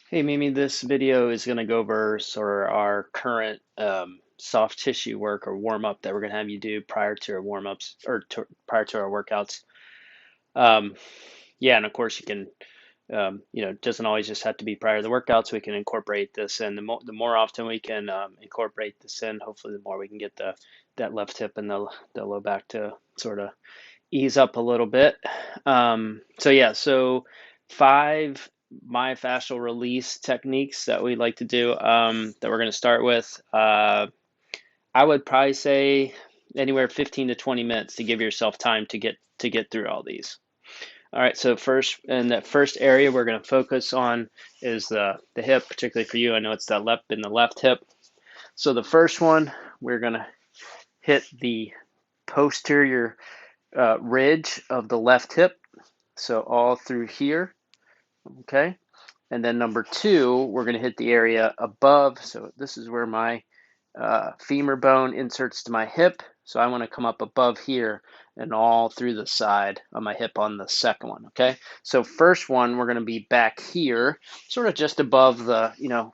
Hey Mimi, this video is going to go over sort of our current soft tissue work or warm up that we're going to have you do prior to our warm ups or prior to our workouts. Um, yeah, and of course you can, it doesn't always just have to be prior to the workouts. We can incorporate this in. The more often we can incorporate this in, hopefully the more we can get that left hip and the low back to sort of ease up a little bit. So 5 myofascial release techniques that we like to do that we're going to start with. I would probably say anywhere 15 to 20 minutes to give yourself time to get through all these. All right, so first in that first area we're going to focus on is the hip, particularly for you. I know it's that left in the left hip. So the first one we're going to hit the posterior ridge of the left hip. So all through here, okay? And then number 2, we're going to hit the area above. So this is where my femur bone inserts to my hip. So I want to come up above here and all through the side of my hip on the second one, okay? So first one, we're going to be back here, sort of just above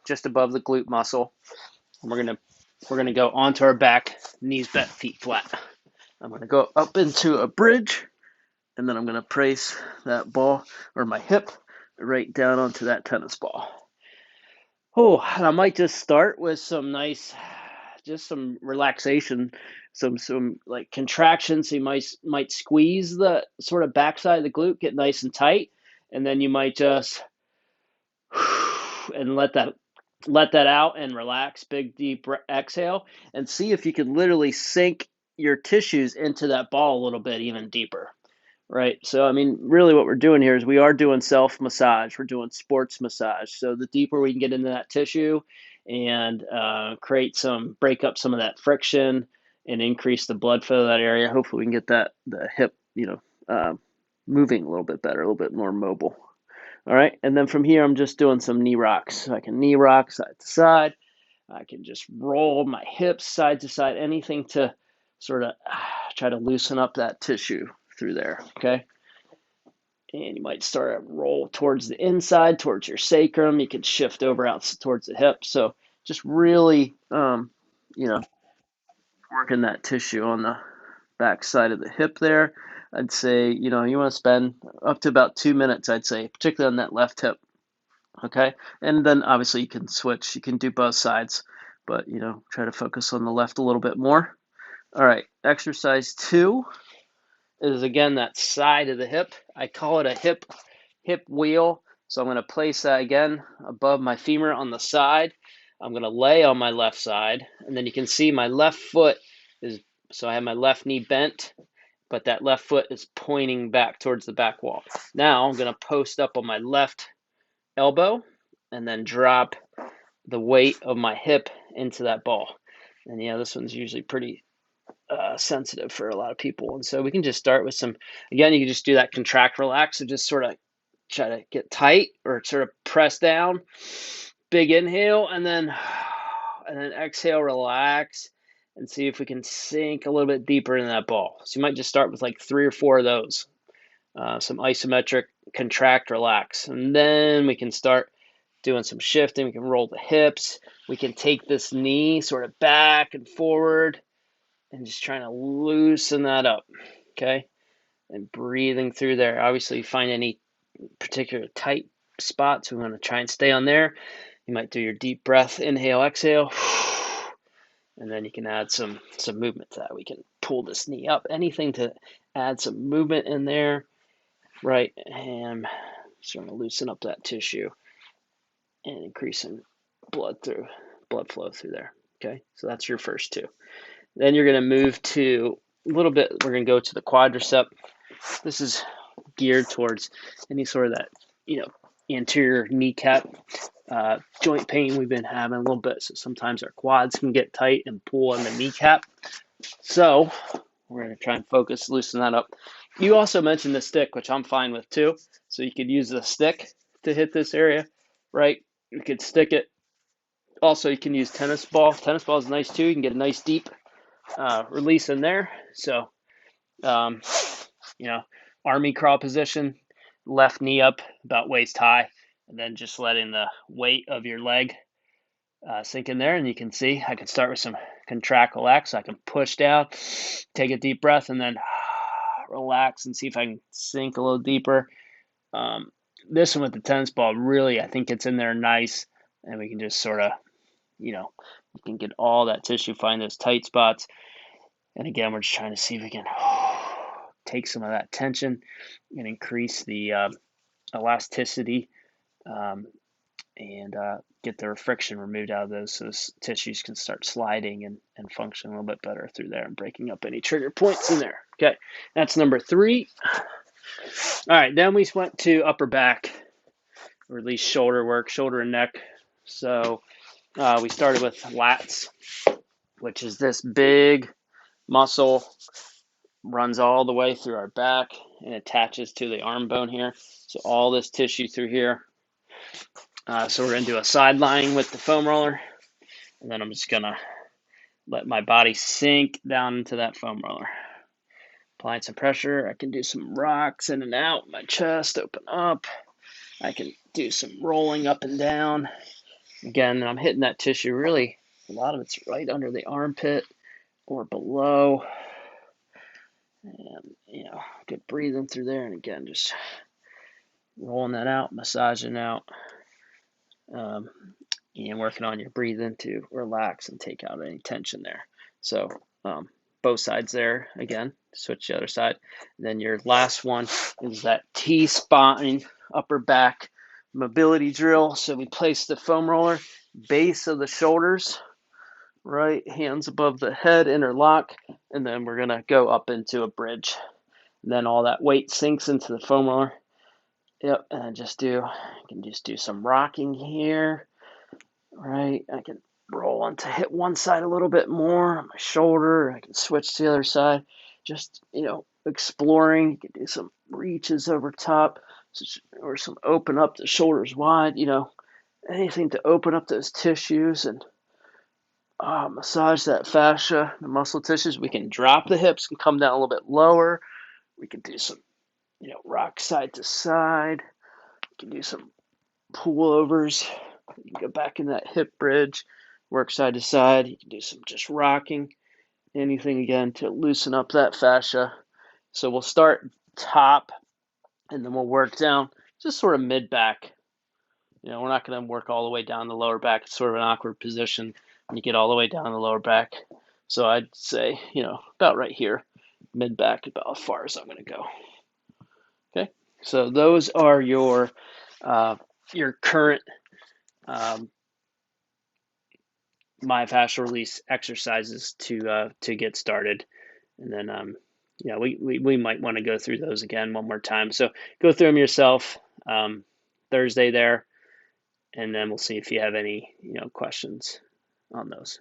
just above the glute muscle. And we're going to go onto our back, knees bent, feet flat. I'm going to go up into a bridge, and then I'm going to place that ball or my hip right down onto that tennis ball. Oh, and I might just start with just some relaxation, some like contractions. So you might squeeze the sort of backside of the glute, get nice and tight, and then you might just and let that out and relax. Big deep exhale, and see if you can literally sink your tissues into that ball a little bit even deeper. Right. So, I mean, really what we're doing here is we are doing self massage. We're doing sports massage. So, the deeper we can get into that tissue and break up some of that friction and increase the blood flow to that area, hopefully we can get the hip, moving a little bit better, a little bit more mobile. All right. And then from here, I'm just doing some knee rocks. So I can knee rock side to side. I can just roll my hips side to side, anything to sort of try to loosen up that tissue through there, okay? And you might start to roll towards the inside, towards your sacrum. You can shift over out towards the hip. So just really, working that tissue on the back side of the hip there. I'd say, you want to spend up to about 2 minutes, I'd say, particularly on that left hip, okay? And then obviously you can switch. You can do both sides, but, try to focus on the left a little bit more. All right, exercise 2 is again that side of the hip. I call it a hip wheel. So I'm going to place that again above my femur on the side. I'm going to lay on my left side, and then you can see my left foot is, so I have my left knee bent, but that left foot is pointing back towards the back wall. Now I'm going to post up on my left elbow and then drop the weight of my hip into that ball. And this one's usually pretty sensitive for a lot of people. And so we can just start with again, you can just do that contract, relax. So just sort of try to get tight or sort of press down. Big inhale and then exhale, relax, and see if we can sink a little bit deeper in that ball. So you might just start with like 3 or 4 of those. Some isometric contract, relax. And then we can start doing some shifting. We can roll the hips. We can take this knee sort of back and forward and just trying to loosen that up, okay? And breathing through there. Obviously, you find any particular tight spots, we want to try and stay on there. You might do your deep breath, inhale, exhale, and then you can add some movement to that. We can pull this knee up, anything to add some movement in there, right? And starting to loosen up that tissue and increasing blood flow through there. Okay, so that's your first 2. Then you're going to move to a little bit, we're going to go to the quadricep. This is geared towards any sort of that, anterior kneecap joint pain we've been having a little bit. So sometimes our quads can get tight and pull on the kneecap. So we're going to try and focus, loosen that up. You also mentioned the stick, which I'm fine with too. So you could use the stick to hit this area, right? You could stick it. Also, you can use tennis ball. Tennis ball is nice too. You can get a nice deep release in there. So, army crawl position, left knee up about waist high, and then just letting the weight of your leg sink in there. And you can see I can start with some contract, relax. I can push down, take a deep breath, and then relax and see if I can sink a little deeper. This one with the tennis ball, really, I think it's in there nice, and we can just sort of, you can get all that tissue, find those tight spots. And again, we're just trying to see if we can take some of that tension and increase the elasticity and get the friction removed out of those so those tissues can start sliding and function a little bit better through there and breaking up any trigger points in there. Okay, that's number 3. All right, then we went to upper back, or at least shoulder work, shoulder and neck. So we started with lats, which is this big muscle, runs all the way through our back and attaches to the arm bone here. So all this tissue through here. So we're going to do a side lying with the foam roller, and then I'm just going to let my body sink down into that foam roller. Applying some pressure. I can do some rocks in and out, my chest open up. I can do some rolling up and down. Again, I'm hitting that tissue really, a lot of it's right under the armpit or below. And, good breathing through there. And again, just rolling that out, massaging out, and working on your breathing to relax and take out any tension there. So both sides there. Again, switch the other side. And then your last one is that T-spine upper back mobility drill. So we place the foam roller, base of the shoulders, right, hands above the head, interlock, and then we're going to go up into a bridge. And then all that weight sinks into the foam roller. Yep, and I can just do some rocking here, right? I can roll on to hit one side a little bit more on my shoulder. I can switch to the other side. Just, exploring. You can do some reaches over top, or some open up the shoulders wide, anything to open up those tissues and massage that fascia, the muscle tissues. We can drop the hips and come down a little bit lower. We can do some, rock side to side. We can do some pullovers. You can go back in that hip bridge, work side to side. You can do some just rocking. Anything again to loosen up that fascia. So we'll start top and then we'll work down just sort of mid back. We're not going to work all the way down the lower back. It's sort of an awkward position when you get all the way down the lower back. So I'd say, about right here, mid back, about as far as I'm going to go. Okay, so those are your current myofascial release exercises to get started, and then we might want to go through those again one more time. So go through them yourself Thursday there, and then we'll see if you have any questions on those.